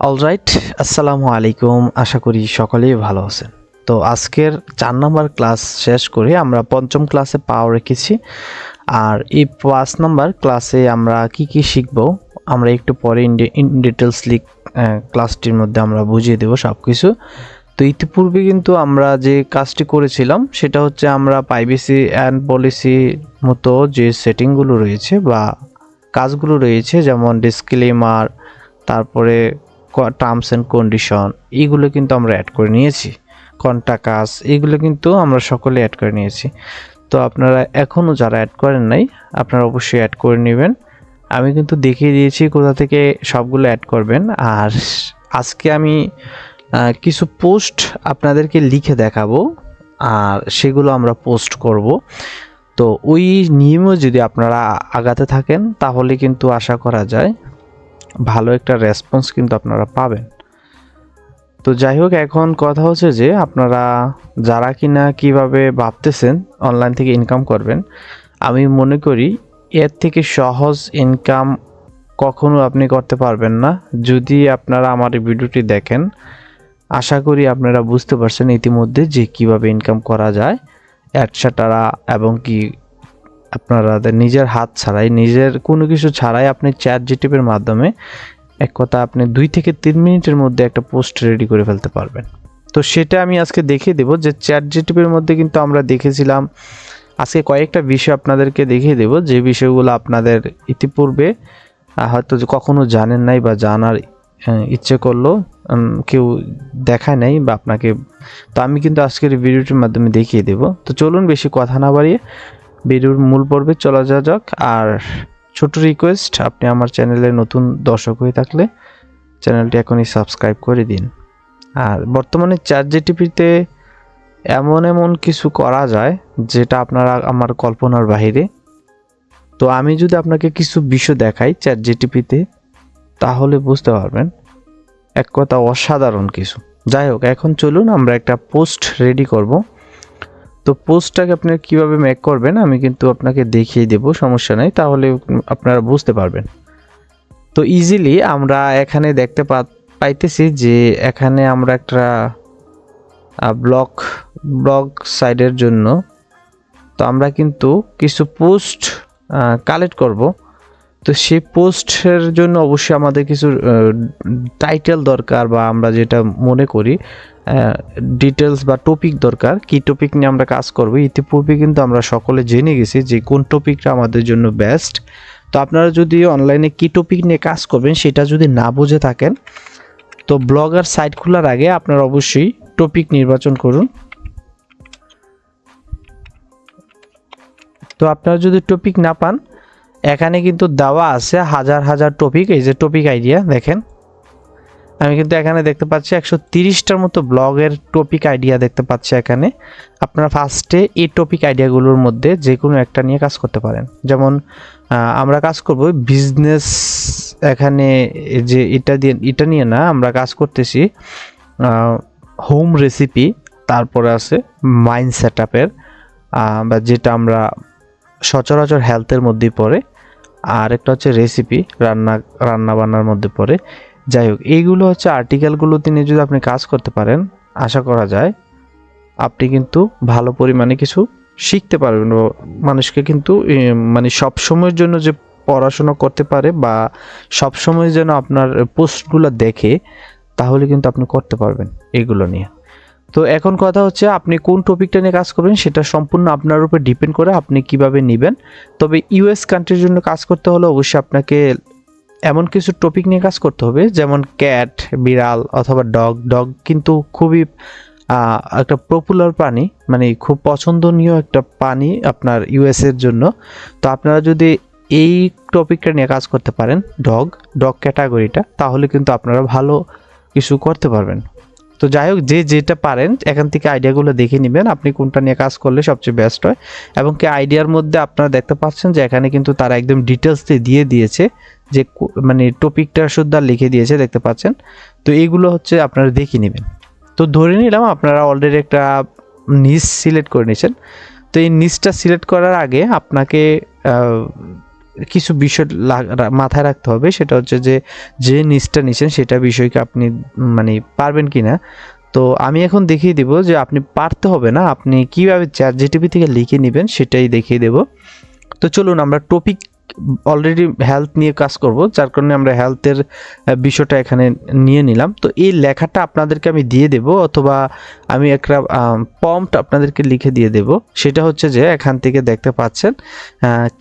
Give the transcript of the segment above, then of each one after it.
Alright, আসসালামু আলাইকুম। আশা করি সকলেই ভালো আছেন। তো আজকের ৪ নম্বর ক্লাস শেষ করে আমরা পঞ্চম ক্লাসে পাও রেখেছি। আর এই ৫ নম্বর ক্লাসে আমরা কি শিখব আমরা একটু পরে ইন ডিটেলসলি ক্লাসটির মধ্যে আমরা বুঝিয়ে দেব সব কিছু। তো ইতিপূর্বে কিন্তু আমরা যে কাজটি করেছিলাম সেটা হচ্ছে আমরা প্রাইভেসি অ্যান্ড পলিসি মতো যে সেটিংগুলো রয়েছে বা কাজগুলো রয়েছে, যেমন ডিসক্লেমার, তারপরে টার্মস অ্যান্ড কন্ডিশন, এইগুলো কিন্তু আমরা অ্যাড করে নিয়েছি। কন্টাকাস, এইগুলো কিন্তু আমরা সকলে অ্যাড করে নিয়েছি। তো আপনারা এখনও যারা অ্যাড করেন নাই, আপনারা অবশ্যই অ্যাড করে নেবেন। আমি কিন্তু দেখিয়ে দিয়েছি কোথা থেকে সবগুলো অ্যাড করবেন। আর আজকে আমি কিছু পোস্ট আপনাদেরকে লিখে দেখাবো, আর সেগুলো আমরা পোস্ট করব। তো ওই নিয়মে যদি আপনারা আগাতে থাকেন তাহলে কিন্তু আশা করা যায় ভালো একটা রেসপন্স কিন্তু আপনারা পাবেন। তো যাই হোক, এখন কথা হচ্ছে যে আপনারা যারা কিনা কিভাবে ভাবতেছেন অনলাইন থেকে ইনকাম করবেন, আমি মনে করি এর থেকে সহজ ইনকাম কখনো আপনি করতে পারবেন না। যদি আপনারা আমার এই ভিডিওটি দেখেন, আশা করি আপনারা বুঝতে পারছেন ইতিমধ্যে যে কিভাবে ইনকাম করা যায় অ্যাডসাটারা, এবং কি আপনারা নিজের হাত ছাড়াই, নিজের কোনো কিছু ছাড়াই আপনি চ্যাট জিটিপির মাধ্যমে এক কথা আপনি 2 থেকে 3 মিনিটের মধ্যে একটা পোস্ট রেডি করে ফেলতে পারবেন। তো সেটা আমি আজকে দেখিয়ে দেব। যে চ্যাট জিটিপির মধ্যে কিন্তু আমরা দেখেছিলাম, আজকে কয়েকটা বিষয় আপনাদেরকে দেখিয়ে দেব যে বিষয়গুলো আপনাদের ইতিপূর্বে হয়তো কখনো জানেন নাই বা জানার ইচ্ছে করলো কেউ দেখায় নাই বা আপনাকে। তো আমি কিন্তু আজকের ভিডিওটির মাধ্যমে দেখিয়ে দেব। তো চলুন বেশি কথা না বাড়িয়ে ভিডিওর মূল পর্বে চলা যাক। আর ছোট রিকোয়েস্ট, আপনি আমার চ্যানেলে নতুন দর্শক হয়ে থাকলে চ্যানেলটি এখনই সাবস্ক্রাইব করে দিন। আর বর্তমানে চ্যাট জিটিপিতে এমন কিছু করা যায় যেটা আপনারা আমার কল্পনার বাইরে। তো আমি যদি আপনাকে কিছু বিষয় দেখাই চ্যাট জিটিপিতে, তাহলে বুঝতে পারবেন এক কথা অসাধারণ কিছু। যাই হোক, এখন চলুন আমরা একটা পোস্ট রেডি করব। তো পোস্টটাকে আপনি কিভাবে মেক করবেন আমি কিন্তু আপনাকে দেখিয়ে দেব, সমস্যা নেই, তাহলে আপনারা বুঝতে পারবেন। তো ইজিলি আমরা এখানে দেখতে পাইতেছি যে এখানে আমরা একটা ব্লগ সাইডের জন্য তো আমরা কিন্তু কিছু পোস্ট কালেক্ট করব। তো সেই পোস্টের জন্য অবশ্যই আমাদের কিছু টাইটেল দরকার, বা আমরা যেটা মনে করি ডিটেলস বা টপিক দরকার, কি টপিক নিয়ে আমরা কাজ করব। ইতিপূর্বে কিন্তু আমরা সকলে জেনে গেছি যে কোন টপিকটা আমাদের জন্য বেস্ট। তো আপনারা যদি অনলাইনে কি টপিক নিয়ে কাজ করবেন সেটা যদি না বুঝে থাকেন, তো ব্লগার সাইট খোলার আগে আপনারা অবশ্যই টপিক নির্বাচন করুন। তো আপনারা যদি টপিক না পান, এখানে কিন্তু দেওয়া আছে হাজার টপিক। এই যে টপিক আইডিয়া দেখেন, আমি কিন্তু এখানে দেখতে পাচ্ছি 130টার মতো ব্লগের টপিক আইডিয়া দেখতে পাচ্ছি এখানে। আপনারা ফার্স্টে এই টপিক আইডিয়াগুলোর মধ্যে যে কোনো একটা নিয়ে কাজ করতে পারেন। যেমন আমরা কাজ করব বিজনেস, এখানে যে এটা নিয়ে না, আমরা কাজ করতেছি হোম রেসিপি, তারপরে আছে মাইন্ড সেটআপের, বা যেটা আমরা সচরাচর হেলথের মধ্যেই পড়ে, আর একটা হচ্ছে রেসিপি, রান্না বান্নার মধ্যে পড়ে। যাই হোক, এইগুলো হচ্ছে আর্টিকেলগুলোতে নিয়ে যদি আপনি কাজ করতে পারেন, আশা করা যায় আপনি কিন্তু ভালো পরিমাণে কিছু শিখতে পারবেন। মানুষকে কিন্তু মানে সবসময়ের জন্য যে পড়াশোনা করতে পারে বা সবসময় যেন আপনার পোস্টগুলো দেখে, তাহলে কিন্তু আপনি করতে পারবেন এগুলো নিয়ে। তো এখন কথা হচ্ছে আপনি কোন টপিকটা নিয়ে কাজ করবেন সেটা সম্পূর্ণ আপনার উপর ডিপেন্ড করে আপনি কিভাবে নেবেন। তবে ইউএস কান্ট্রির জন্য কাজ করতে হলে অবশ্যই আপনাকে এমন কিছু টপিক নিয়ে কাজ করতে হবে, যেমন ক্যাট, বিড়াল অথবা ডগ কিন্তু খুবই একটা পপুলার প্রাণী, মানে খুব পছন্দনীয় একটা প্রাণী আপনার ইউএস এর জন্য। তো আপনারা যদি এই টপিকটা নিয়ে কাজ করতে পারেন, ডগ ক্যাটাগরিটা, তাহলে কিন্তু আপনারা ভালো কিছু করতে পারবেন। তো যাই হোক, যে যেটা পারেন এখান থেকে আইডিয়াগুলো দেখে নেবেন আপনি কোনটা নিয়ে কাজ করলে সবচেয়ে বেস্ট হয়। এবং কি আইডিয়ার মধ্যে আপনারা দেখতে পাচ্ছেন যে এখানে কিন্তু তারা একদম ডিটেলসে দিয়ে দিয়েছে, যে মানে টপিকটা শুদ্ধ লিখে দিয়েছে, দেখতে পাচ্ছেন। তো এইগুলো হচ্ছে আপনারা দেখে নেবেন। তো ধরে নিলাম আপনারা অলরেডি একটা নিচ সিলেক্ট করে নিয়েছেন। তো এই নিচটা সিলেক্ট করার আগে আপনাকে কিছু বিষয় মাথায় রাখতে হবে, সেটা হচ্ছে যে নিচটা নিছেন সেটা বিষয়কে আপনি মানে পারবেন কিনা। তো আমি এখন দেখিয়ে দিব যে আপনি পারতে হবে না, আপনি কিভাবে চ্যাটজিপিটি থেকে লিখে নেবেন সেটাই দেখিয়ে দেব। তো চলুন আমরা টপিক অলরেডি হেলথ নিয়ে কাজ করব, যার কারণে আমরা হেলথের বিষয়টা এখানে নিয়ে নিলাম। তো এই লেখাটা আপনাদেরকে আমি দিয়ে দেব, অথবা আমি একটা প্রম্পট আপনাদেরকে লিখে দিয়ে দেব। সেটা হচ্ছে যে এখান থেকে দেখতে পাচ্ছেন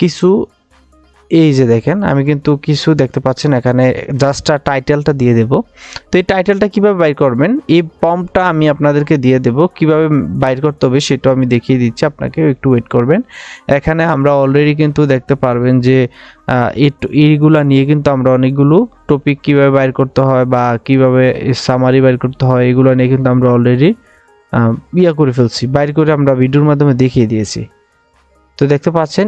কিছু, এই যে দেখেন আমি কিন্তু কিছু দেখতে পাচ্ছেন এখানে, জাস্ট টাইটেলটা দিয়ে দেব। তো এই টাইটেলটা কিভাবে বাইর করবেন, এই প্রম্পটটা আমি আপনাদেরকে দিয়ে দেব, কিভাবে বাইর করতে হবে সেটাও আমি দেখিয়ে দিচ্ছি আপনাকে, একটু ওয়েট করবেন। এখানে আমরা অলরেডি কিন্তু দেখতে পারবেন যে এইগুলা নিয়ে কিন্তু আমরা অনেকগুলো টপিক কিভাবে বাইর করতে হয় বা কিভাবে সামারি বাইর করতে হয় এগুলো নিয়ে কিন্তু আমরা অলরেডি করে ফেলছি, বাইর করে আমরা ভিডিওর মাধ্যমে দেখিয়ে দিয়েছি। তো দেখতে পাচ্ছেন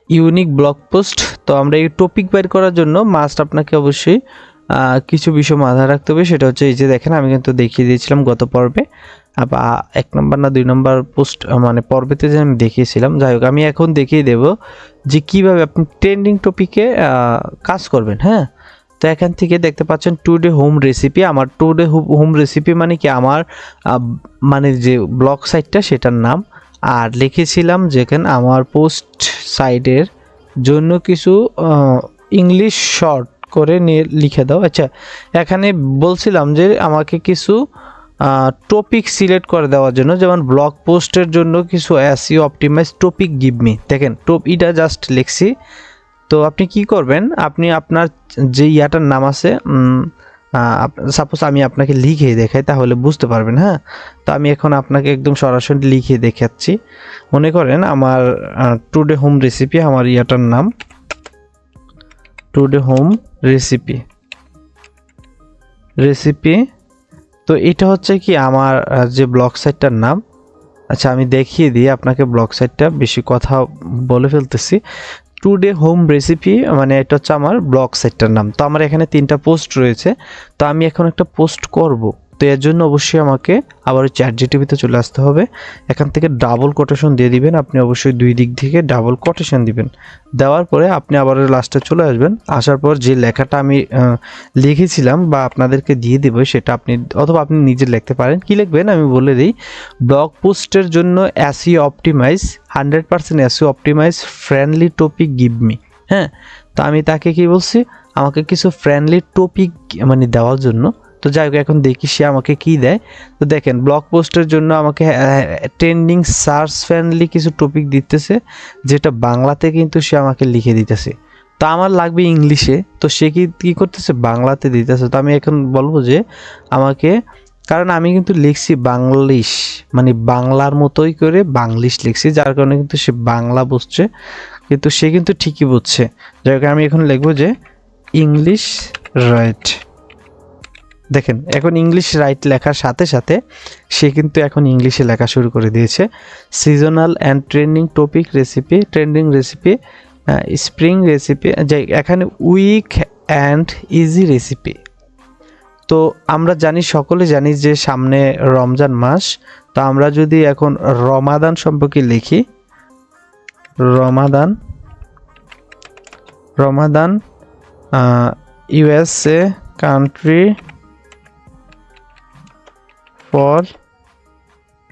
ইউনিক ব্লগ পোস্ট। তো আমরা এই টপিক বের করার জন্য মাস্ট আপনাকে অবশ্যই কিছু বিষয় মাথায় রাখতে হবে, সেটা হচ্ছে এই যে দেখেন আমি কিন্তু দেখিয়ে দিয়েছিলাম গত পর্বে, বা 1 নম্বর না 2 নম্বর পোস্ট মানে পর্বেতে যে আমি দেখিয়েছিলাম। যাই হোক, আমি এখন দেখিয়ে দেব যে কিভাবে আপনি ট্রেন্ডিং টপিকে কাজ করবেন। হ্যাঁ, তো এখান থেকে দেখতে পাচ্ছেন টুডে হোম রেসিপি। আমার টুডে হোম রেসিপি মানে কি, আমার মানে যে ব্লগ সাইটটা সেটার নাম। আর লিখেছিলাম যেখানে আমার পোস্ট সাইডের জন্য কিছু ইংলিশ শর্ট করে নিয়ে লিখে দাও। আচ্ছা, এখানে বলছিলাম যে আমাকে কিছু টপিক সিলেক্ট করে দেওয়ার জন্য, যেমন ব্লগ পোস্টের জন্য কিছু SEO optimize topic give me. দেখেন এটা জাস্ট লিখছি। তো আপনি কি করবেন, আপনি আপনার যে ইয়াটার নাম আছে, সাপোজ আমি আপনাকে লিখে দেখাই তাহলে বুঝতে পারবেন। হ্যাঁ, তো আমি এখন আপনাকে একদম সরাসরি লিখে দেখাচ্ছি। মনে করেন আমার টুডে হোম রেসিপি, আমার ইয়াটার নাম টুডে হোম রেসিপি। তো এটা হচ্ছে কি আমার যে ব্লগ সাইটটার নাম। আচ্ছা, আমি দেখিয়ে দিই আপনাকে ব্লগ সাইটটা, বেশি কথা বলে ফেলতেছি। টুডে হোম রেসিপি মানে এটা হচ্ছে আমার ব্লগ সাইটটার নাম। তো আমার এখানে 3টা পোস্ট রয়েছে, তো আমি এখন একটা পোস্ট করব। তো এর জন্য অবশ্যই আমাকে আবার চ্যাটজিপিটিতে চলে আসতে হবে। এখান থেকে ডাবল কোটেশন দিয়ে দিবেন, আপনি অবশ্যই 2 দিক থেকে ডাবল কোটেশন দিবেন। দেওয়ার পরে আপনি আবার লাস্টে চলে আসবেন, আসার পর যে লেখাটা আমি লিখেছিলাম বা আপনাদেরকে দিয়ে দেবো সেটা আপনি, অথবা আপনি নিজে লিখতে পারেন। কি লিখবেন আমি বলে দিই, ব্লগ পোস্টের জন্য SEO optimize 100% SEO optimize friendly topic give me. হ্যাঁ, তো আমি তাকে কি বলছি, আমাকে কিছু ফ্রেন্ডলি টপিক মানে দেওয়ার জন্য। তো যাই হোক, এখন দেখি সে আমাকে কি দেয়। তো দেখেন ব্লগ পোস্টের জন্য আমাকে ট্রেন্ডিং সার্চ ফ্রেন্ডলি কিছু টপিক দিতেছে, যেটা বাংলাতে কিন্তু সে আমাকে লিখে দিতেছে। তো আমার লাগবে ইংলিশে, তো সে কি করতেছে, বাংলাতে দিতেছে। তো আমি এখন বলবো যে আমাকে, কারণ আমি কিন্তু লিখছি বাংলিশ, মানে বাংলার মতোই করে বাংলিশ লিখছি, যার কারণে কিন্তু সে বাংলা বুঝছে, কিন্তু সে কিন্তু ঠিকই বুঝছে। যাই হোক, আমি এখন লিখবো যে ইংলিশ রাইট। দেখেন এখন ইংলিশ রাইট লেখার সাথে সাথে সে কিন্তু এখন ইংলিশে লেখা শুরু করে দিয়েছে। Seasonal and trending recipe spring recipe, যে এখানে উইক অ্যান্ড ইজি রেসিপি। তো আমরা জানি, সকলে জানি যে সামনে রমজান মাস। তো আমরা যদি এখন রমাদান সম্পর্কে লিখি, Ramadan USA country for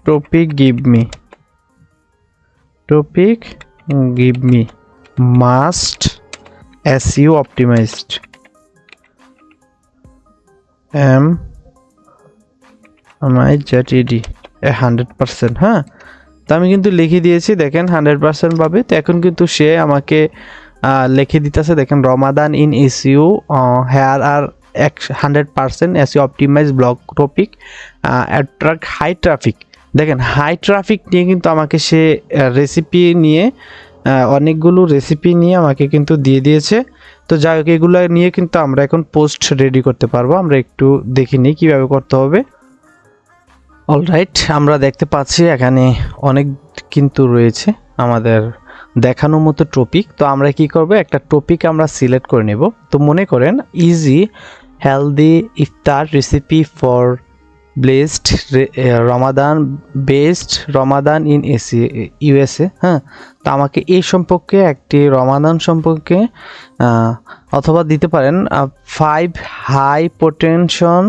topic give me must SEO optimized MIZED 100%। হ্যাঁ, তো আমি কিন্তু লিখে দিয়েছি, দেখেন 100% পাবে। তো এখন কিন্তু সে আমাকে লিখে দিতেছে, দেখেন Ramadan in SEO here are 100% SEO optimize blog topic attract high traffic. দেখেন হাই ট্রাফিক নিয়ে কিন্তু আমাকে সে রেসিপি নিয়ে অনেকগুলো রেসিপি নিয়ে আমাকে কিন্তু দিয়ে দিয়েছে। তো যাই হোক, এগুলো নিয়ে কিন্তু আমরা এখন পোস্ট রেডি করতে পারবো। আমরা একটু দেখে নিই কীভাবে করতে হবে। অলরাইট, আমরা দেখতে পাচ্ছি এখানে অনেক কিন্তু রয়েছে আমাদের দেখানোর মতো টপিক। তো আমরা কি করব, একটা টপিক আমরা সিলেক্ট করে নেব। তো মনে করেন easy healthy iftar recipe for blessed Ramadan best Ramadan in USA. হ্যাঁ, তো আমাকে এই সম্পর্কে একটি রমাদান সম্পর্কে অথবা দিতে পারেন 5 হাই পোটেনশন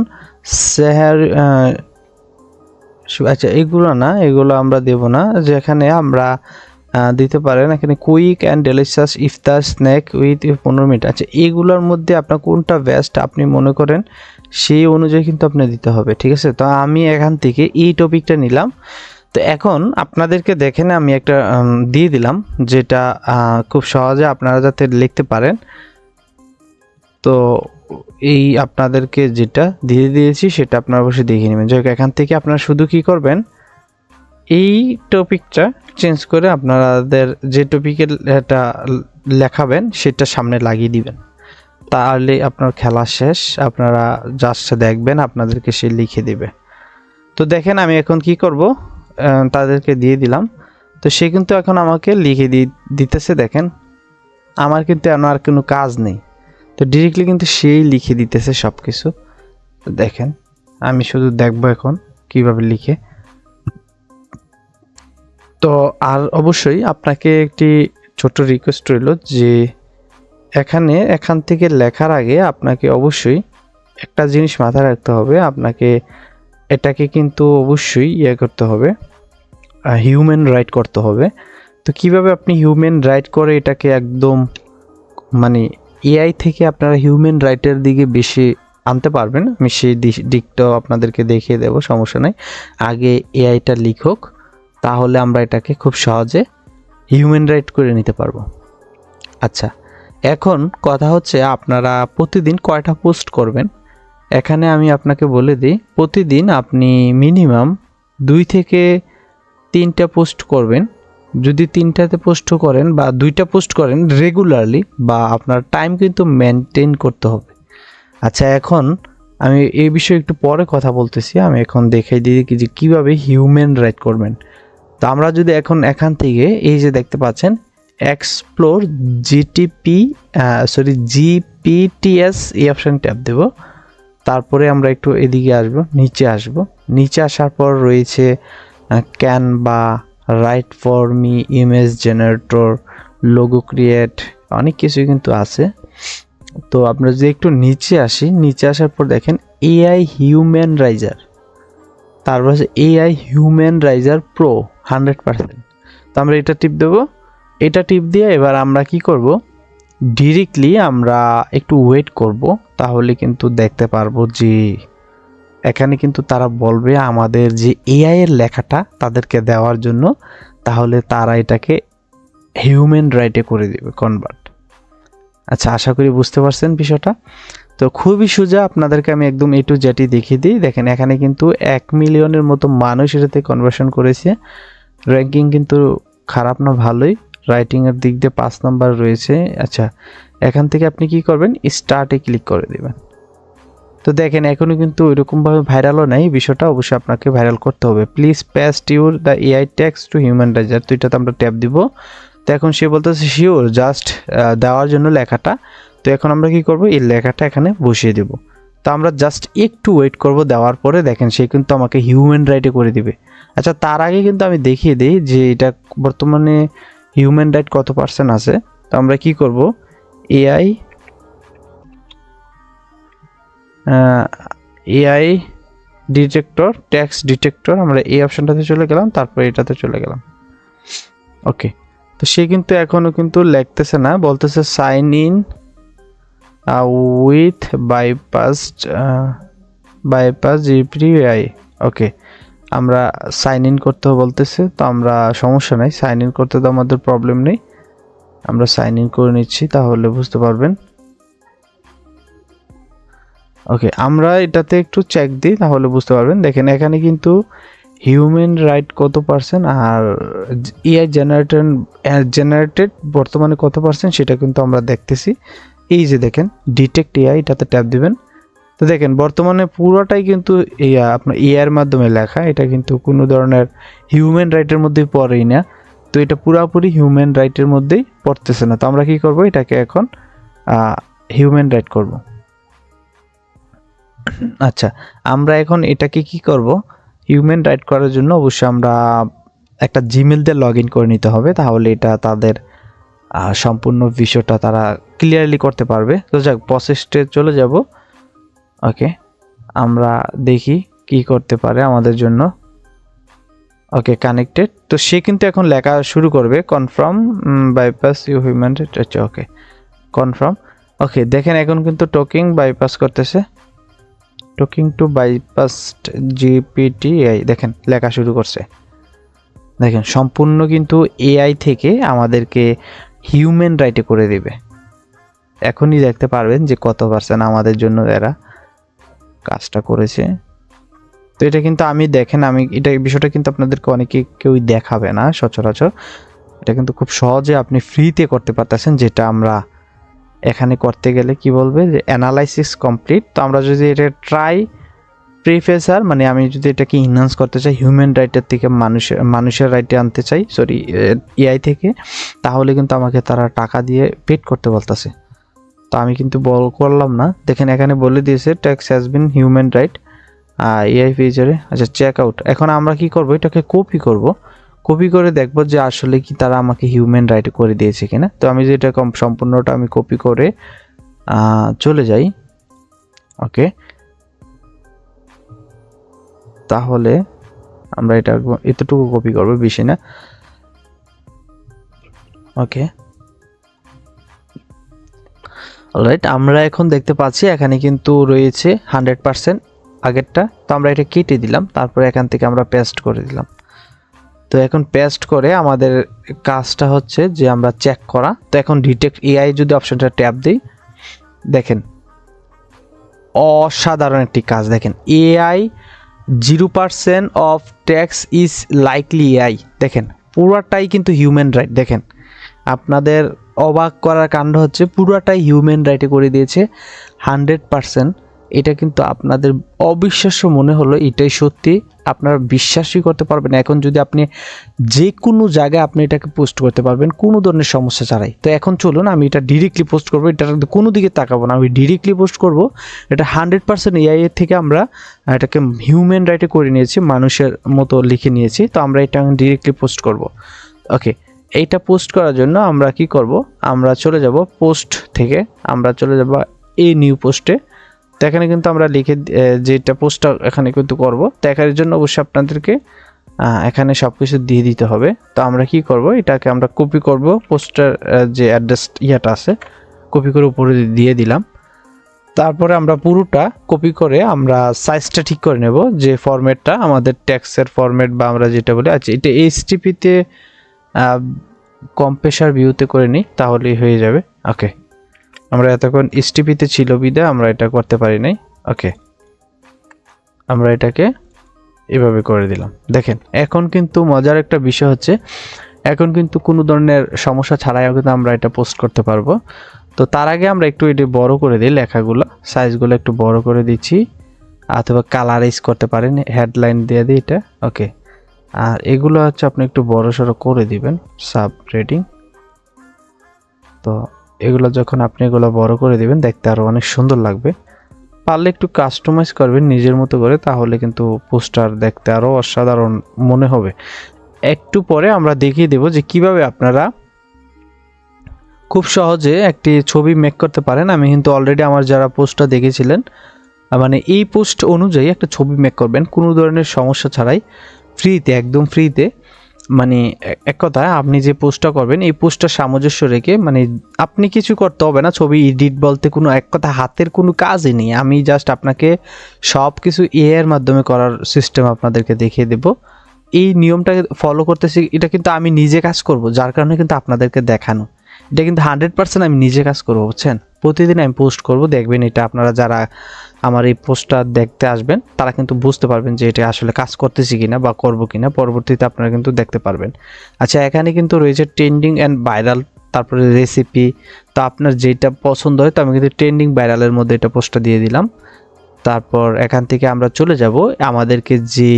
সেহার। আচ্ছা, এগুলো আমরা দেব না, যেখানে আমরা দিতে পারেন এখানে quick and delicious iftar snack with 15 minute. আচ্ছা, এগুলোর মধ্যে আপনার কোনটা বেস্ট আপনি মনে করেন সেই অনুযায়ী কিন্তু আপনি দিতে হবে, ঠিক আছে। তো আমি এখান থেকে এই টপিকটা নিলাম। তো এখন আপনাদেরকে দেখেন আমি একটা দিয়ে দিলাম, যেটা খুব সহজে আপনারা যাতে লিখতে পারেন। তো এই আপনাদেরকে যেটা দিয়ে দিয়েছি সেটা আপনারা অবশ্যই দেখে নেবেন। যাই হোক, এখান থেকে আপনারা শুধু কি করবেন, এই টপিকটা চেঞ্জ করে আপনাদের যে টপিকের এটা লেখাবেন সেটা সামনে লাগিয়ে দিবেন, তাহলে আপনার খেলা শেষ। আপনারা জাস্ট দেখবেন, আপনাদেরকে সে লিখে দিবে। তো দেখেন আমি এখন কি করব, তাদেরকে দিয়ে দিলাম। তো সে কিন্তু এখন আমাকে লিখে দিতেছে। দেখেন আমার কিন্তু আর কোনো কাজ নেই, তো ডিরেক্টলি কিন্তু সেই লিখে দিতেছে সব কিছু। তো দেখেন আমি শুধু দেখবো এখন কিভাবে লিখে। তো আর অবশ্যই আপনাকে একটি ছোট রিকোয়েস্ট রইল যে এখান থেকে লেখার আগে আপনাকে অবশ্যই একটা জিনিস মাথায় রাখতে হবে, আপনাকে এটাকে কিন্তু অবশ্যই করতে হবে, হিউম্যান রাইট করতে হবে। তো কিভাবে আপনি হিউম্যান রাইট করে এটাকে একদম মানে এআই থেকে আপনারা হিউম্যান রাইটের দিকে বেশি আনতে পারবেন, আমি সেই দিকটাও আপনাদেরকে দেখিয়ে দেব, সমস্যা নেই। আগে এআইটা লিখুক, তাহলে আমরা এটাকে খুব সহজে হিউম্যান রাইট করে নিতে পারবো। আচ্ছা, এখন কথা হচ্ছে আপনারা প্রতিদিন কয়টা পোস্ট করবেন। এখানে আমি আপনাকে বলে দিই, প্রতিদিন আপনি মিনিমাম 2 থেকে 3টা পোস্ট করবেন। যদি 3টাতে পোস্ট করেন বা 2টা পোস্ট করেন রেগুলারলি, বা আপনার টাইম কিন্তু মেনটেন করতে হবে। আচ্ছা, এখন আমি এই বিষয়ে একটু পরে কথা বলতেছি, আমি এখন দেখাই দিই যে কীভাবে হিউম্যান রাইট করবেন। তো আমরা যদি এখান থেকে এই যে দেখতে পাচ্ছেন এক্সপ্লোর জিপিটিএস এই অপশান ট্যাপ দেব। তারপরে আমরা একটু এদিকে নিচে আসার পর রয়েছে Canva, right for me, image generator, logo create, অনেক কিছুই কিন্তু আছে। তো আমরা যদি একটু নিচে আসার পর দেখেন এআই হিউম্যান রাইজার, তারপর আছে এআই হিউম্যান রাইজার প্রো 100%। তো আমরা এটা টিপ দেবো। এটা টিপ দিয়ে এবার আমরা কি করব, ডিরেক্টলি আমরা একটু ওয়েট করব, তাহলে কিন্তু দেখতে পারবো যে এখানে কিন্তু তারা বলবে আমাদের যে এআই এর লেখাটা তাদেরকে দেওয়ার জন্য, তাহলে তারা এটাকে হিউম্যান রাইটে করে দেবে কনভার্ট। আচ্ছা, আশা করি বুঝতে পারছেন বিষয়টা। তো খুবই সোজা, আপনাদেরকে আমি একদম A to Z দেখিয়ে দিই। দেখেন এখানে কিন্তু 1 মিলিয়নের মতো মানুষ এটাতে কনভার্সন করেছে। র্যাঙ্কিং কিন্তু খারাপ না, ভালোই। রাইটিংয়ের দিক দিয়ে 5 নাম্বার রয়েছে। আচ্ছা, এখান থেকে আপনি কি করবেন, স্টার্টে ক্লিক করে দেবেন। তো দেখেন এখনও কিন্তু ওইরকমভাবে ভাইরালও নেই বিষয়টা, অবশ্যই আপনাকে ভাইরাল করতে হবে। Please paste your the AI text to humanizer. তো এটাতে আমরা ট্যাপ দিব। তো এখন সে বলতেছে শিওর, জাস্ট দেওয়ার জন্য লেখাটা। তো এখন আমরা কি করব, এই লেখাটা এখানে বসিয়ে দেব। তো আমরা জাস্ট একটু ওয়েট করব, দেওয়ার পরে দেখেন সে কিন্তু আমাকে হিউম্যান রাইটে করে দিবে। আচ্ছা, তার আগে কিন্তু আমি দেখিয়ে দিই যে এটা বর্তমানে হিউম্যান রাইট কত % আছে। তো আমরা কি করব, এআই ডিটেক্টর, টেক্সট ডিটেক্টর, আমরা এই অপশনটাতে চলে গেলাম, তারপর এটাতে চলে গেলাম। ওকে, তো সে কিন্তু এখনও কিন্তু লিখতেছে না, বলতেছে sign in with bypass GPT AI. Okay, আমরা সাইন ইন করতে বলতেছে, তো আমরা সমস্যা নাই, সাইন ইন করতে তো আমাদের প্রবলেম নেই, আমরা সাইন ইন করে নিচ্ছি, তাহলে বুঝতে পারবেন। ওকে, আমরা এটাতে একটু চেক দিই, তাহলে বুঝতে পারবেন। দেখেন এখানে কিন্তু হিউম্যান রাইট কত %, আর এআই জেনারেটেড বর্তমানে কত % সেটা কিন্তু আমরা দেখতেছি। এই যে দেখেন ডিটেক্ট এআই, এটাতে ট্যাপ দিবেন। তো দেখেন বর্তমানে পুরোটাই কিন্তু আপনার এআইয়ের মাধ্যমে লেখা, এটা কিন্তু কোনো ধরনের হিউম্যান রাইটের মধ্যেই পড়েই না। তো এটা পুরোপুরি হিউম্যান রাইটের মধ্যেই পড়তেছে না। তো আমরা কি করব, এটাকে এখন হিউম্যান রাইট করব। আচ্ছা, আমরা এখন এটাকে কি করব, হিউম্যান রাইট করার জন্য অবশ্যই আমরা একটা জিমেল দিয়ে লগ ইন করে নিতে হবে, তাহলে এটা তাদের সম্পূর্ণ বিষয়টা তারা ক্লিয়ারলি করতে পারবে। তো যাক, প্রসেসটে চলে যাব। ওকে, আমরা দেখি কি করতে পারে আমাদের জন্য। Okay, connected. তো সে কিন্তু এখন লেখা শুরু করবে, confirm bypass you human right. আচ্ছা, ওকে, কনফার্ম। ওকে, দেখেন এখন কিন্তু টকিং বাইপাস করতেছে, talking to bypass GPT AI, দেখেন লেখা শুরু করছে। দেখেন সম্পূর্ণ কিন্তু এআই থেকে আমাদেরকে হিউম্যান রাইটে করে দিবে। এখনই দেখতে পারবেন যে কত পার্সেন্ট আমাদের জন্য এরা কাজটা করেছে। তো এটা কিন্তু আমি দেখেন, আমি এটা বিষয়টা কিন্তু আপনাদেরকে অনেকে কেউই দেখাবে না সচরাচর। এটা কিন্তু খুব সহজে আপনি ফ্রিতে করতে পারতেছেন, যেটা আমরা এখানে করতে গেলে কি বলবে যে অ্যানালাইসিস কমপ্লিট। তো আমরা যদি এটা ট্রাই প্রিফেসার, মানে আমি যদি এটাকে ইনহ্যান্স করতে চাই হিউম্যান রাইটের থেকে মানুষের রাইটে আনতে চাই, সরি এআই থেকে, তাহলে কিন্তু আমাকে তারা টাকা দিয়ে পেড করতে বলতেছে। তো আমি কিন্তু বল করলাম না। দেখেন এখানে বলে দিয়েছে tax has been human right AI ফিচারে। আচ্ছা, চেক আউট। এখন আমরা কি করব, এটাকে কপি করব, কপি করে দেখব যে আসলে কি তারা আমাকে হিউম্যান রাইট করে দিয়েছে কিনা। তো আমি যেটা সম্পূর্ণটা আমি কপি করে চলে যাই। ওকে, তাহলে আমরা এটা এতটুকু কপি করব, বেশি না। ওকে, অলরাইট, আমরা এখন দেখতে পাচ্ছি এখানে কিন্তু রয়েছে 100% আগেরটা। তো আমরা এটা কেটে দিলাম, তারপরে এখান থেকে আমরা পেস্ট করে দিলাম। তো এখন পেস্ট করে আমাদের কাজটা হচ্ছে যে আমরা চেক করা। তো এখন ডিটেক্ট এআই যদি অপশনটা ট্যাপ দিই, দেখেন অসাধারণ একটি কাজ। দেখেন AI 0% of tax is likely AI. দেখেন পুরাটাই কিন্তু হিউম্যান রাইট। দেখেন আপনাদের অবাক করার কাণ্ড হচ্ছে পুরাটাই হিউম্যান রাইটে করে দিয়েছে 100%। এটা কিন্তু আপনাদের অবিশ্বাস্য মনে হলো, এটাই সত্যি, আপনারা বিশ্বাসই করতে পারবেন। এখন যদি আপনি যে কোনো জায়গায় আপনি এটাকে পোস্ট করতে পারবেন কোনো ধরনের সমস্যা ছাড়াই। তো এখন চলুন আমি এটা ডিরেক্টলি পোস্ট করবো, এটা কোনো দিকে তাকাবো না, আমি ডিরেক্টলি পোস্ট করব। এটা 100% এআই এর থেকে আমরা এটাকে হিউম্যান রাইটে করে নিয়েছি, মানুষের মতো লিখে নিয়েছি। তো আমরা এটা ডিরেক্টলি পোস্ট করব। ওকে, এইটা পোস্ট করার জন্য আমরা কি করব, আমরা চলে যাব পোস্ট থেকে, আমরা চলে যাব এই নিউ পোস্টে। তো এখানে কিন্তু আমরা লিখে যেটা পোস্টটা এখানে কিন্তু করব। তো এখানের জন্য অবশ্যই আপনাদেরকে এখানে সব কিছু দিয়ে দিতে হবে। তো আমরা কি করব, এটাকে আমরা কপি করব, পোস্টার যে অ্যাড্রেস ইয়াটা আছে কপি করে উপরে দিয়ে দিলাম। তারপরে আমরা পুরোটা কপি করে আমরা সাইজটা ঠিক করে নেব, যে ফরম্যাটটা আমাদের ট্যাক্সের ফরম্যাট বা আমরা যেটা বলি। আচ্ছা, এটা এইচটিপিতে কম্প্রেসার ভিউতে করে নিই, তাহলেই হয়ে যাবে। ওকে, আমরা এতক্ষণ এইচটিপিতে ছিল বিধায় আমরা এটা করতে পারি নাই। ওকে, আমরা এটাকে এভাবে করে দিলাম। দেখেন এখন কিন্তু মজার একটা বিষয় হচ্ছে, এখন কিন্তু কোনো ধরনের সমস্যা ছাড়াই কিন্তু আমরা এটা পোস্ট করতে পারবো। তো তার আগে আমরা একটু এটা বড় করে দিই, লেখাগুলো সাইজগুলো একটু বড় করে দিচ্ছি, অথবা কালারাইজ করতে পারেন, হেডলাইন দিয়ে দিই এটা। ওকে, আর এগুলো হচ্ছে আপনি একটু বড় সড়ো করে দিবেন, সাব রেডিং। তো এগুলো যখন আপনি এগুলো বড় করে দিবেন দেখতে আরও অনেক সুন্দর লাগবে। পারলে একটু কাস্টমাইজ করবেন নিজের মতো করে, তাহলে কিন্তু পোস্টার দেখতে আরও অসাধারণ মনে হবে। একটু পরে আমরা দেখিয়ে দেব যে কিভাবে আপনারা খুব সহজে একটি ছবি মেক করতে পারেন। আমি কিন্তু অলরেডি আমার যারা পোস্টটা দেখেছিলেন, মানে এই পোস্ট অনুযায়ী একটা ছবি মেক করবেন কোনো ধরনের সমস্যা ছাড়াই, ফ্রিতে, একদম ফ্রিতে। মানে এক কথায় আপনি যে পোস্টটা করবেন এই পোস্টটা সামঞ্জস্য রেখে, মানে আপনি কিছু করতে হবে না, ছবি এডিট বলতে কোনো এক কথা হাতের কোনো কাজই নেই। আমি জাস্ট আপনাকে সব কিছু এআই এর মাধ্যমে করার সিস্টেম আপনাদেরকে দেখিয়ে দেব। এই নিয়মটা ফলো করতেছি, এটা কিন্তু আমি নিজে কাজ করব, যার কারণে কিন্তু আপনাদেরকে দেখানো। এটা কিন্তু 100% আমি নিজে কাজ করবো, বুঝছেন। প্রতিদিন আমি পোস্ট করব, দেখবেন এটা আপনারা যারা আমার এই পোস্টটা দেখতে আসবেন তারা কিন্তু বুঝতে পারবেন যে এটা আসলে কাজ করতেছি কিনা বা করবো কিনা, পরবর্তীতে আপনারা কিন্তু দেখতে পারবেন। আচ্ছা, এখানে কিন্তু রয়েছে ট্রেন্ডিং অ্যান্ড ভাইরাল, তারপরে রেসিপি। তো আপনার যেটা পছন্দ হয়, তো আমি কিন্তু ট্রেন্ডিং ভাইরালের মধ্যে এটা পোস্টটা দিয়ে দিলাম। তারপর এখান থেকে আমরা চলে যাব আমাদেরকে যে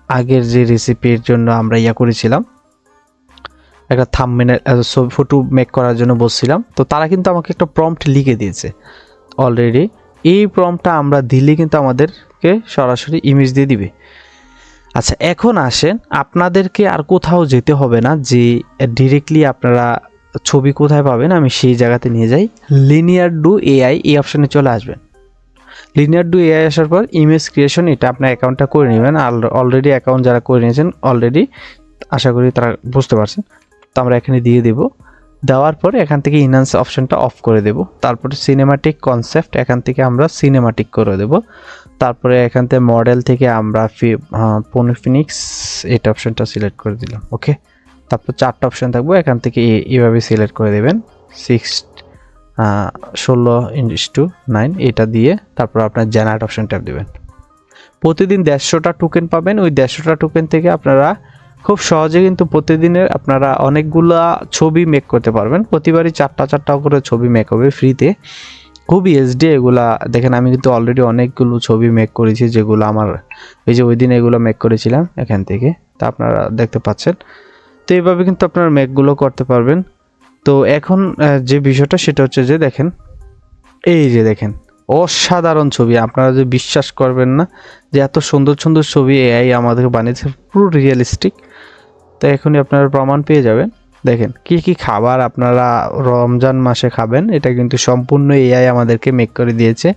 আগের যে রেসিপির জন্য আমরা করেছিলাম, একটা থাম্বনেল ফটো মেক করার জন্য বলছিলাম। তো তারা কিন্তু আমাকে একটা প্রম্পট লিখে দিয়েছে অলরেডি। এই প্রম্পটটা আমরা দিলে কিন্তু আমাদেরকে সরাসরি ইমেজ দিয়ে দিবে। আচ্ছা, এখন আসেন, আপনাদেরকে আর কোথাও যেতে হবে না যে ডিরেক্টলি আপনারা ছবি কোথায় পাবেন, আমি সেই জায়গাতে নিয়ে যাই। লিনিয়ার ডু এআই এই অপশানে চলে আসবেন। লিনিয়ার ডু এআই আসার পর ইমেজ ক্রিয়েশন, এটা আপনার অ্যাকাউন্টটা করে নেবেন। অলরেডি অ্যাকাউন্ট যারা করে নিয়েছেন অলরেডি, আশা করি তারা বুঝতে পারছেন। তো আমরা এখানে দিয়ে দেব। দেওয়ার পরে এখান থেকে ইনহ্যান্স অপশনটা অফ করে দেব। তারপরে সিনেমাটিক কনসেপ্ট, এখান থেকে আমরা সিনেমাটিক করে দেব। তারপরে এখান থেকে মডেল থেকে আমরা পনিফিনিক্স এটা অপশনটা সিলেক্ট করে দিলাম। ওকে, তারপর 4টা অপশন থাকবে, এখান থেকে এইভাবে সিলেক্ট করে দেবেন 16:9 এটা দিয়ে তারপর আপনার জেনারেট অপশন ট্যাপ দেবেন। প্রতিদিন 150টা টোকেন পাবেন। ওই 150টা টোকেন থেকে আপনারা খুব সহজে কিন্তু প্রতিদিনের আপনারা অনেকগুলা ছবি মেক করতে পারবেন। প্রতিবারই 4টা করে ছবি মেক হবে ফ্রিতে, খুবই এইচডি এগুলা। দেখেন আমি কিন্তু অলরেডি অনেকগুলো ছবি মেক করেছি, যেগুলো আমার এই যে ওই দিন এগুলো মেক করেছিলাম এখান থেকে, তা আপনারা দেখতে পাচ্ছেন। তো এইভাবে কিন্তু আপনারা মেকগুলো করতে পারবেন। তো এখন যে বিষয়টা সেটা হচ্ছে যে দেখেন, এই যে দেখেন অসাধারণ ছবি, আপনারা যে বিশ্বাস করবেন না যে এত সুন্দর সুন্দর ছবি এআই আমাদেরকে বানিয়েছে, পুরো রিয়েলিস্টিক। তো এখনই আপনারা প্রমাণ পেয়ে যাবেন। দেখেন কি কি খাবার আপনারা রমজান মাসে খাবেন, এটা কিন্তু সম্পূর্ণ এআই আমাদেরকে মেক করে দিয়েছে।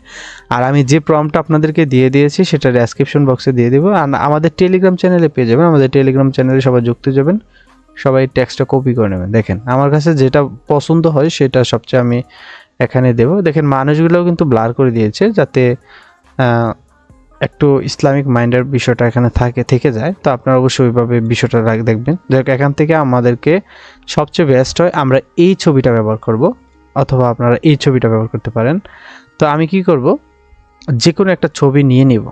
আর আমি যে প্রম্পটটা আপনাদেরকে দিয়ে দিয়েছি সেটা ডেসক্রিপশন বক্সে দিয়ে দেবো, আর আমাদের টেলিগ্রাম চ্যানেলে পেয়ে যাবেন। আমাদের টেলিগ্রাম চ্যানেলে সবাই যুক্ত যাবেন, সবাই টেক্সটটা কপি করে নেবেন। দেখেন আমার কাছে যেটা পছন্দ হয় সেটা সবচেয়ে আমি এখানে দেব। দেখেন মানুষগুলোও কিন্তু ব্লার করে দিয়েছে, যাতে একটু ইসলামিক মাইন্ডের বিষয়টা এখানে থেকে যায়। তো আপনারা অবশ্যই ওইভাবে বিষয়টা দেখবেন। যাক, এখান থেকে আমাদেরকে সবচেয়ে বেস্ট হয় আমরা এই ছবিটা ব্যবহার করব, অথবা আপনারা এই ছবিটা ব্যবহার করতে পারেন। তো আমি কি করব, যে কোনো একটা ছবি নিয়ে নিব।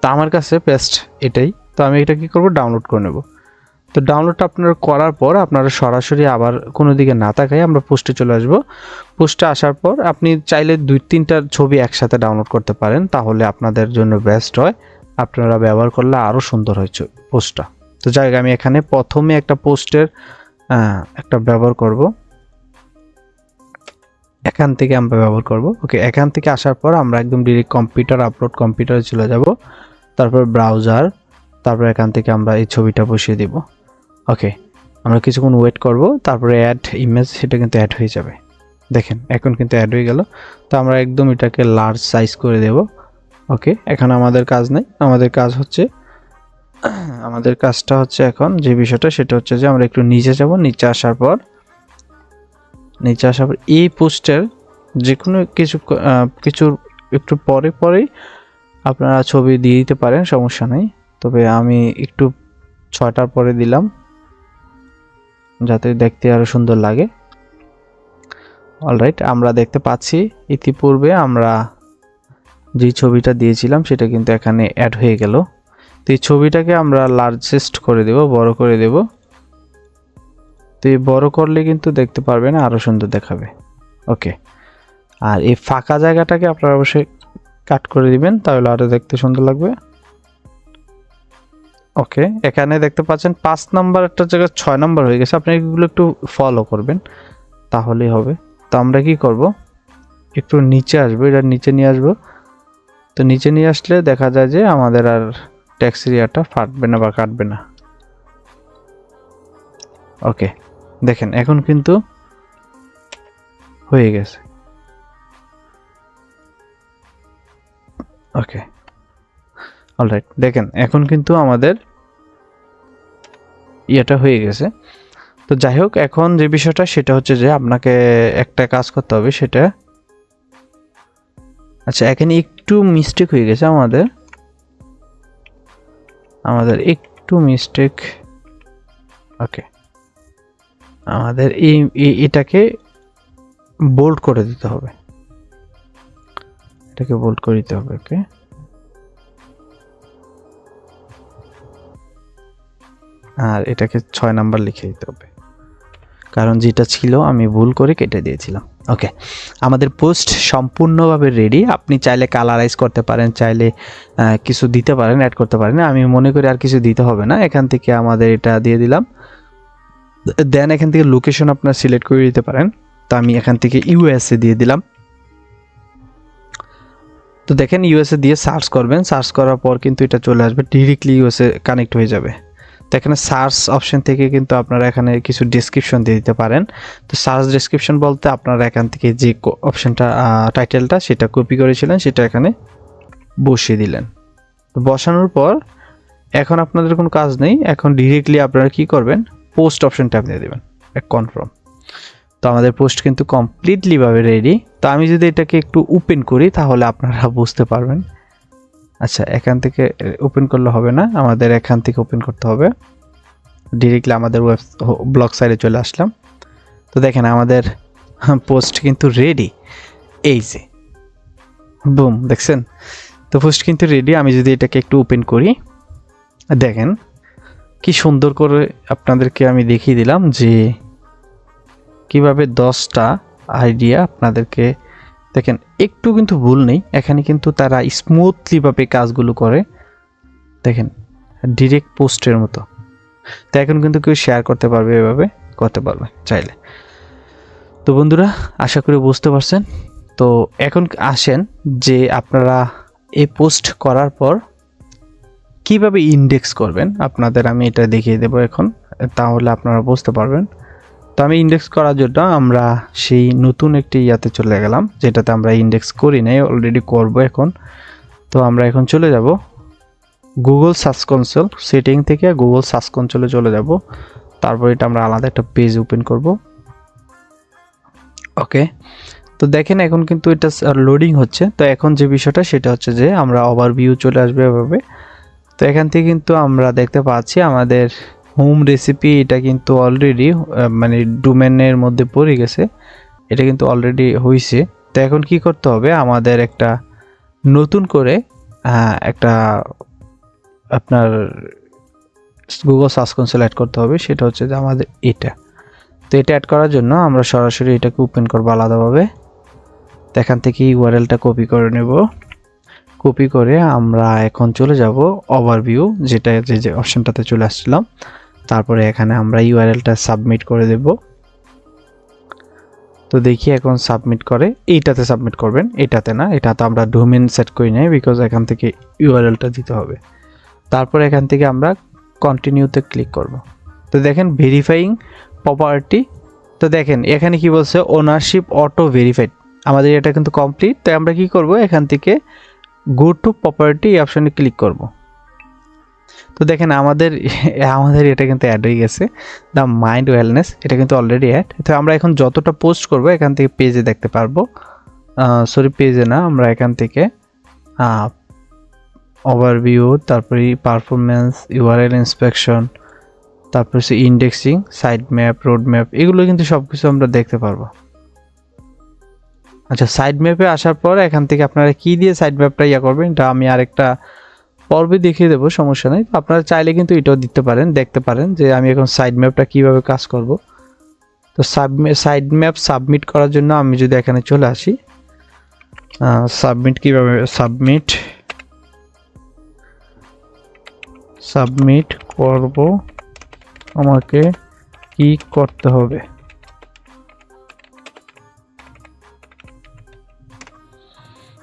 তো আমার কাছে বেস্ট এটাই। তো আমি এটা কি করব, ডাউনলোড করে নেব। তো ডাউনলোডটা আপনারা করার পর আপনারা সরাসরি আবার কোনো দিকে না তাকাই আমরা পোস্টে চলে আসব। পোস্টে আসার পর আপনি চাইলে 2-3টা ছবি একসাথে ডাউনলোড করতে পারেন, তাহলে আপনাদের জন্য বেস্ট হয়। আপনারা ব্যবহার করলে আরও সুন্দর হয়েছে পোস্টটা। তো যাই হোক, আমি এখানে প্রথমে একটা পোস্টের একটা ব্যবহার করব, এখান থেকে আমরা ব্যবহার করব। ওকে, এখান থেকে আসার পর আমরা একদম ডিরেক্ট আপলোড কম্পিউটারে চলে যাব। তারপর ব্রাউজার, তারপর এখান থেকে আমরা এই ছবিটা বসিয়ে দেব। ওকে, আমরা কিছুক্ষণ ওয়েট করব, তারপরে অ্যাড ইমেজ, সেটা কিন্তু অ্যাড হয়ে যাবে। দেখেন এখন কিন্তু অ্যাড হয়ে গেল। তো আমরা একদম এটাকে লার্জ সাইজ করে দেব। ওকে, এখন আমাদের কাজ নেই, আমাদের কাজটা হচ্ছে এখন যে বিষয়টা সেটা হচ্ছে যে আমরা একটু নিচে যাব। নিচে আসার পর এই পোস্টের যে কোনো কিছুর একটু পরেই আপনারা ছবি দিয়ে দিতে পারেন, সমস্যা নেই। তবে আমি একটু 6টার পরে দিলাম, যাতে দেখতে আরো সুন্দর লাগে। অলরাইট, আমরা দেখতে পাচ্ছি ইতিপূর্বে আমরা যে ছবিটা দিয়েছিলাম সেটা কিন্তু এখানে অ্যাড হয়ে গেল। তো এই ছবিটাকে আমরা লার্জেস্ট করে দেব, বড় করে দেব। তো এই বড় করলে কিন্তু দেখতে পারবেন আরো সুন্দর দেখাবে। ওকে, আর এই ফাঁকা জায়গাটাকে আপনারা অবশ্যই কাট করে দিবেন, তাহলে আরো দেখতে সুন্দর লাগবে। ওকে, এখানে দেখতে পাচ্ছেন 5 নাম্বার একটা জায়গায় 6 নাম্বার হয়ে গেছে। আপনি এগুলো একটু ফলো করবেন, তাহলেই হবে। তো আমরা কি করব, একটু নিচে আসবো, এটা নিচে নিয়ে আসবো। তো নিচে নিয়ে আসলে দেখা যায় যে আমাদের আর টেক্সট এরিয়াটা ফাটবে না বা কাটবে না। ওকে, দেখেন এখন কিন্তু হয়ে গেছে। ওকে, অলরাইট, দেখেন এখন কিন্তু আমাদের ইয়েটা হয়ে গেছে। তো যাই হোক, এখন যে বিষয়টা সেটা হচ্ছে যে আপনাকে একটা কাজ করতে হবে, সেটা আচ্ছা এখানে একটু মিস্টেক হয়ে গেছে আমাদের একটু মিস্টেক। ওকে, আমাদের এটাকে বোল্ড করে দিতে হবে, এটাকে বোল্ড করে দিতে হবে। ওকে, আর এটাকে 6 নাম্বার লিখে দিতে হবে, কারণ যেটা ছিল আমি ভুল করে কেটে দিয়েছিলাম। ওকে, আমাদের পোস্ট সম্পূর্ণভাবে রেডি। আপনি চাইলে কালারাইজ করতে পারেন, চাইলে কিছু দিতে পারেন, অ্যাড করতে পারেন। আমি মনে করি আর কিছু দিতে হবে না, এখান থেকে আমাদের এটা দিয়ে দিলাম। দেন এখান থেকে লোকেশন আপনার সিলেক্ট করে দিতে পারেন। তো আমি এখান থেকে ইউএসএ দিয়ে দিলাম। তো দেখেন ইউএসএ দিয়ে সার্চ করবেন, সার্চ করার পর কিন্তু এটা চলে আসবে, ডিরেক্টলি ইউএসএ কানেক্ট হয়ে যাবে। তো এখানে সার্চ অপশন থেকে কিন্তু আপনারা এখানে কিছু ডেসক্রিপশন দিয়ে দিতে পারেন। তো সার্চ ডেসক্রিপশন বলতে আপনারা এখান থেকে যে অপশনটা টাইটেলটা সেটা কপি করেছিলেন সেটা এখানে বসিয়ে দিলেন। তো বসানোর পর এখন আপনাদের কোনো কাজ নেই, এখন ডিরেক্টলি আপনারা কি করবেন, পোস্ট অপশন ট্যাপ দিয়ে দেবেন, কনফার্ম। তো আমাদের পোস্ট কিন্তু কমপ্লিটলি ভাবে রেডি। তো আমি যদি এটাকে একটু ওপেন করি তাহলে আপনারা বুঝতে পারবেন। আচ্ছা, এখান থেকে ওপেন করলে হবে না, আমাদের এখান থেকে ওপেন করতে হবে। ডিরেক্টলি আমাদের ব্লগ সাইডে চলে আসলাম। তো দেখেন আমাদের পোস্ট কিন্তু রেডি, এই যে বুম, দেখছেন? তো পোস্ট কিন্তু রেডি। আমি যদি এটাকে একটু ওপেন করি, দেখেন কি সুন্দর করে আপনাদেরকে আমি দেখিয়ে দিলাম যে কিভাবে 10টা আইডিয়া আপনাদেরকে, দেখেন একটু কিন্তু ভুল নেই এখানে, কিন্তু তারা স্মুথলিভাবে কাজগুলো করে, দেখেন ডিরেক্ট পোস্টের মতো। তো এখন কিন্তু কেউ শেয়ার করতে পারবে, এভাবে করতে পারবে চাইলে। তো বন্ধুরা, আশা করি বুঝতে পারছেন। তো এখন আসেন যে আপনারা এই পোস্ট করার পর কিভাবে ইন্ডেক্স করবেন, আপনাদের আমি এটা দেখিয়ে দেবো এখন, তাহলে আপনারা বুঝতে পারবেন। তো আমি ইন্ডেক্স করার জন্য আমরা সেই নতুন একটি ইয়াতে চলে গেলাম, যেটাতে আমরা ইন্ডেক্স করি নাই, অলরেডি করব এখন। তো আমরা এখন চলে যাব গুগল সার্চ কনসোল, সেটিং থেকে গুগল সার্চ কনসোলে চলে যাব। তারপর এটা আমরা আলাদা একটা পেজ ওপেন করব। ওকে, তো দেখেন এখন কিন্তু এটা লোডিং হচ্ছে। তো এখন যে বিষয়টা সেটা হচ্ছে যে আমরা ওভারভিউ চলে আসবে এভাবে। তো এখান থেকে কিন্তু আমরা দেখতে পাচ্ছি আমাদের হোম রেসিপি, এটা কিন্তু অলরেডি মানে ডোমেনের মধ্যে পড়ে গেছে, এটা কিন্তু অলরেডি হয়েছে। তো এখন কি করতে হবে, আমাদের একটা নতুন করে একটা আপনার গুগল সার্চ কনসোল অ্যাড করতে হবে, সেটা হচ্ছে যে আমাদের এটা। তো এটা অ্যাড করার জন্য আমরা সরাসরি এটাকে ওপেন করবো আলাদাভাবে। তো এখান থেকে ইউআরএলটা কপি করে নেব, কপি করে আমরা এখন চলে যাব ওভারভিউ, যেটা যে অপশনটাতে চলে আসছিলাম। তারপরে এখানে আমরা ইউআরএলটা সাবমিট করে দেব। তো দেখি এখন সাবমিট করে, এইটাতে সাবমিট করবেন, এটাতে না, এটাতে আমরা ডোমেন সেট করি নাই, বিকজ এখান থেকে ইউআরএলটা দিতে হবে। তারপর এখান থেকে আমরা কন্টিনিউতে ক্লিক করব। তো দেখেন ভেরিফাইং প্রপার্টি, তো দেখেন এখানে কি বলছে, ওনারশিপ অটো ভেরিফাইড, আমাদের এটা কিন্তু কমপ্লিট। তাই আমরা কি করব, এখান থেকে গো টু প্রপার্টি এই অপশনে ক্লিক করব। তো দেখেন আমাদের এটা কিন্তু অ্যাড হয়ে গেছে, দ্য মাইন্ড ওয়েলনেস, এটা কিন্তু অলরেডি অ্যাড। তো আমরা এখন যতটা পোস্ট করব এখান থেকে পেজে দেখতে পারবো, সরি পেজে না, আমরা এখান থেকে ওভারভিউ, তারপরে পারফরমেন্স, ইউআরএল ইন্সপেকশন, তারপর হচ্ছে indexing, side map, road map, এগুলো কিন্তু সব কিছু আমরা দেখতে পারবো। আচ্ছা, সাইড ম্যাপে আসার পর এখান থেকে আপনারা কি দিয়ে সাইড ম্যাপটা ইয়া করবেন, এটা আমি আরেকটা পর্বে দেখিয়ে দেবো, সমস্যা নেই। আপনারা চাইলে কিন্তু এটাও দিতে পারেন, দেখতে পারেন যে আমি এখন সাইড ম্যাপটা কিভাবে কাজ করব। তো সাইড ম্যাপ সাবমিট করার জন্য আমি যদি এখানে চলে আসি, সাবমিট কিভাবে সাবমিট করব, আমাকে কি করতে হবে।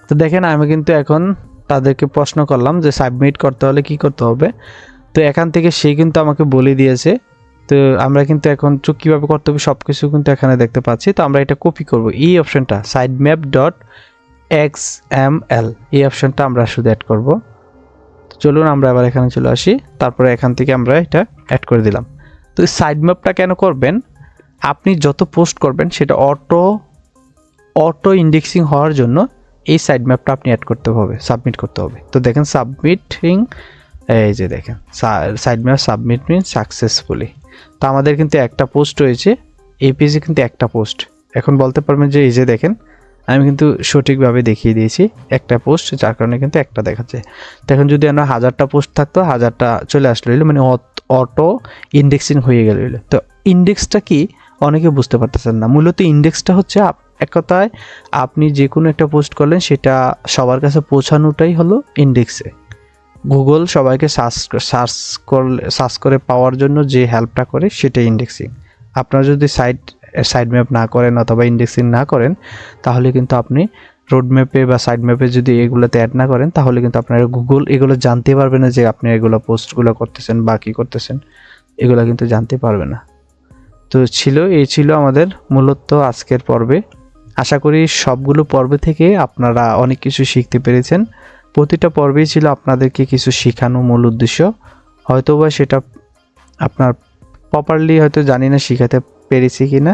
তো দেখেন আমি কিন্তু এখন তাদেরকে প্রশ্ন করলাম যে সাবমিট করতে হলে কি করতে হবে। তো এখান থেকে সে কিন্তু আমাকে বলে দিয়েছে। তো আমরা কিন্তু এখন কীভাবে করতে হবে সব কিছু কিন্তু এখানে দেখতে পাচ্ছি। তো আমরা এটা কপি করব, এই অপশনটা sitemap.xml, এই অপশনটা আমরা শুধু অ্যাড করব। তো চলুন আমরা আবার এখানে চলে আসি, তারপরে এখান থেকে আমরা এটা অ্যাড করে দিলাম। তো সাইড ম্যাপটা কেন করবেন, আপনি যত পোস্ট করবেন সেটা অটো ইন্ডেক্সিং হওয়ার জন্য এই সাইড ম্যাপটা আপনি অ্যাড করতে হবে, সাবমিট করতে হবে। তো দেখেন সাবমিটিং, এই যে দেখেন সাইড ম্যাপ সাবমিট মিন সাকসেসফুলি। তো আমাদের কিন্তু একটা পোস্ট হয়েছে, এই পেজে কিন্তু একটা পোস্ট। এখন বলতে পারবেন যে এই যে দেখেন আমি কিন্তু সঠিকভাবে দেখিয়ে দিয়েছি একটা পোস্ট, যার কারণে কিন্তু একটা দেখাচ্ছে। তো এখন যদি আমরা 1000টা পোস্ট থাকতো, 1000টা চলে আসলো, মানে অটো ইন্ডেক্সিং হয়ে গেল। তো ইন্ডেক্সটা কি অনেকে বুঝতে পারতেছেন না, মূলত ইন্ডেক্সটা হচ্ছে এক কথায় আপনি যে কোনো একটা পোস্ট করলেন সেটা সবার কাছে পৌঁছানোটাই হলো ইন্ডেক্সে। গুগল সবাইকে সার্চ করে পাওয়ার জন্য যে হেল্পটা করে সেটা ইন্ডেক্সিং। আপনারা যদি সাইড ম্যাপ না করেন অথবা ইন্ডেক্সিং না করেন তাহলে কিন্তু আপনি রোড ম্যাপে বা সাইড ম্যাপে যদি এগুলোতে অ্যাড না করেন তাহলে কিন্তু আপনারা গুগল এগুলো জানতে পারবে না যে আপনি এগুলো পোস্টগুলো করতেছেন বা কী করতেছেন, এগুলো কিন্তু জানতে পারবে না। তো এই ছিল আমাদের মূলত আজকের পর্বে। আশা করি সবগুলো পর্ব থেকে আপনারা অনেক কিছু শিখতে পেরেছেন। প্রতিটা পর্বেই ছিল আপনাদেরকে কিছু শেখানো মূল উদ্দেশ্য, হয়তোবা সেটা আপনার প্রপারলি হয়তো জানি না শেখাতে পেরেছি কি না,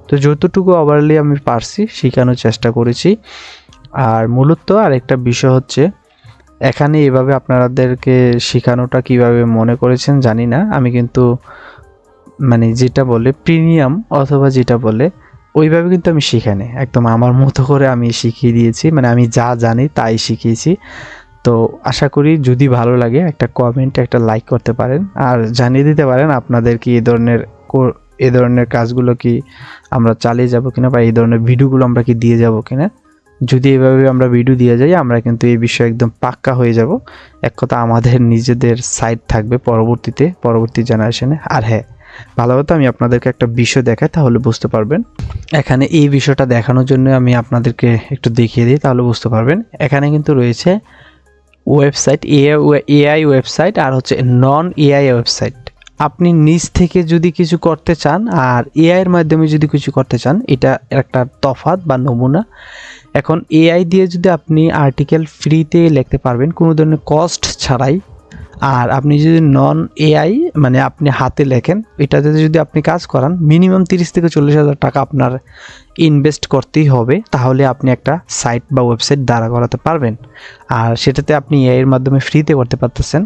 তো যতটুকু ওভারলি আমি পারছি শেখানোর চেষ্টা করেছি। আর মূলত আরেকটা বিষয় হচ্ছে এখানে এভাবে আপনাদেরকে শেখানোটা কিভাবে মনে করেছেন জানি না, আমি কিন্তু মানে যেটা বলে প্রিমিয়াম অথবা যেটা বলে ওইভাবে কিন্তু আমি শেখাইনি, একদম আমার মতো করে আমি শিখিয়ে দিয়েছি, মানে আমি যা জানি তাই শিখিয়েছি। তো আশা করি যদি ভালো লাগে একটা কমেন্ট একটা লাইক করতে পারেন, আর জানিয়ে দিতে পারেন আপনাদের কি এই ধরনের কাজগুলো কি আমরা চালিয়ে যাব কিনা, বা এই ধরনের ভিডিওগুলো আমরা কি দিয়ে যাব কিনা। যদি এভাবে আমরা ভিডিও দিয়ে যাই আমরা কিন্তু এই বিষয়ে একদম পাক্কা হয়ে যাব। এক কথা আমাদের নিজেদের সাইট থাকবে পরবর্তী জেনারেশনে। আর হ্যাঁ, ভালো কথা আমি আপনাদেরকে একটা বিষয় দেখাই তাহলে বুঝতে পারবেন। এখানে এই বিষয়টা দেখানোর জন্য আমি আপনাদেরকে একটু দেখিয়ে দিই তাহলে বুঝতে পারবেন। এখানে কিন্তু রয়েছে ওয়েবসাইট, এআই ওয়েবসাইট আর হচ্ছে নন এআই ওয়েবসাইট। আপনি নিজ থেকে যদি কিছু করতে চান আর এআই এর মাধ্যমে যদি কিছু করতে চান, এটা একটা তফাৎ বা নমুনা। এখন এআই দিয়ে যদি আপনি আর্টিকেল ফ্রিতে লিখতে পারবেন কোনো ধরনের কস্ট ছাড়াই, আর আপনি যদি নন এআই মানে আপনি হাতে লেখেন, এটাতে যদি আপনি কাজ করান মিনিমাম 30 থেকে 40,000 টাকা আপনার ইনভেস্ট করতেই হবে, তাহলে আপনি একটা সাইট বা ওয়েবসাইট দাঁড়া করাতে পারবেন। আর সেটাতে আপনি এআই এর মাধ্যমে ফ্রিতে করতে পারতেছেন।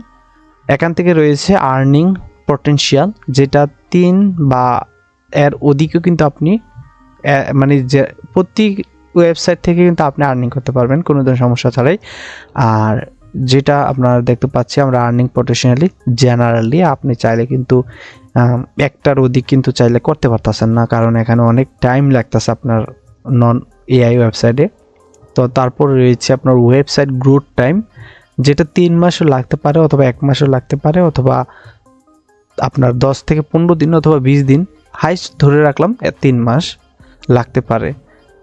এখান থেকে রয়েছে আর্নিং পটেনশিয়াল, যেটা 3 বা এর অধিকও কিন্তু আপনি মানে যে প্রতি ওয়েবসাইট থেকে কিন্তু আপনি আর্নিং করতে পারবেন কোনো ধরনের সমস্যা ছাড়াই। আর যেটা আপনারা দেখতে পাচ্ছি আমরা আর্নিং পটেনশিয়ালি জেনারেলি আপনি চাইলে কিন্তু একটার অধিক কিন্তু চাইলে করতে পারতেছেন না, কারণ এখানে অনেক টাইম লাগতেছে আপনার নন এআই ওয়েবসাইটে। তো তারপর রয়েছে আপনার ওয়েবসাইট গ্রোথ টাইম, যেটা 3 মাসও লাগতে পারে অথবা 1 মাসও লাগতে পারে, অথবা আপনার 10 থেকে 15 দিন অথবা 20 দিন, হাইস্ট ধরে রাখলাম 3 মাস লাগতে পারে।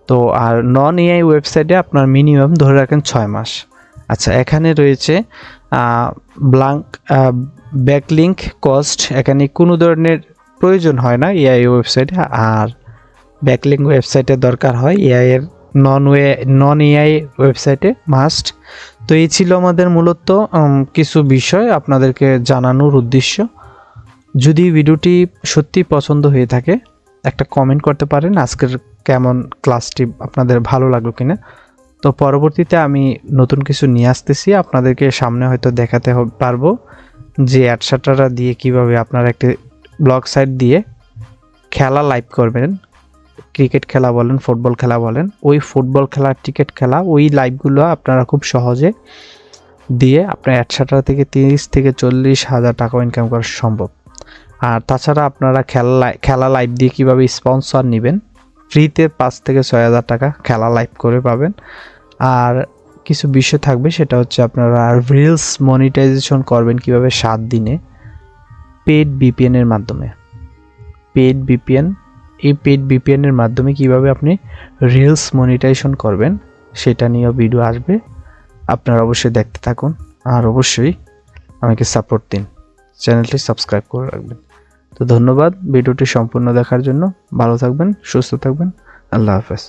তো আর নন এআই ওয়েবসাইটে আপনার মিনিমাম ধরে রাখেন 6 মাস। আচ্ছা, এখানে রয়েছে ব্যাকলিঙ্ক কস্ট, এখানে কোনো ধরনের প্রয়োজন হয় না এআই ওয়েবসাইটে, আর ব্যাকলিঙ্ক ওয়েবসাইটে দরকার হয় এআই এর নন এআই ওয়েবসাইটে মাস্ট। তো এই ছিল আমাদের মূলত কিছু বিষয় আপনাদেরকে জানানোর উদ্দেশ্য। যদি ভিডিওটি সত্যি পছন্দ হয়ে থাকে একটা কমেন্ট করতে পারেন আজকের কেমন ক্লাসটি আপনাদের ভালো লাগলো কিনা। তো পরবর্তীতে আমি নতুন কিছু নিয়ে আসতেছি আপনাদেরকে সামনে, হয়তো দেখাতে পারবো যে অ্যাডসাটারা দিয়ে কিভাবে আপনারা একটি ব্লগ সাইট দিয়ে খেলা লাইভ করবেন। ক্রিকেট খেলা বলেন, ফুটবল খেলা বলেন, ওই ফুটবল খেলার টিকিট খেলা ওই লাইভগুলো আপনারা খুব সহজে দিয়ে আপনার অ্যাডসাটার থেকে 30 থেকে 40,000 টাকা ইনকাম করা সম্ভব। আর তাছাড়া আপনারা খেলা লাইভ দিয়ে কীভাবে স্পন্সর নেবেন, ফ্রিতে 5 থেকে 6,000 টাকা খেলা লাইভ করে পাবেন। আর কিছু বিষয় থাকবে, সেটা হচ্ছে আপনারা রিলস মনিটাইজেশন করবেন কিভাবে 7 দিনে পেড ভিপিএনের মাধ্যমে। এই পেড ভিপিএনের মাধ্যমে কিভাবে আপনি রিলস মনিটাইজেশন করবেন সেটা নিয়েও ভিডিও আসবে, আপনারা অবশ্যই দেখতে থাকুন। আর অবশ্যই আমাকে সাপোর্ট দিন, চ্যানেলটি সাবস্ক্রাইব করে রাখবেন। তো ধন্যবাদ ভিডিওটি সম্পূর্ণ দেখার জন্য। ভালো থাকবেন, সুস্থ থাকবেন, আল্লাহ হাফেজ।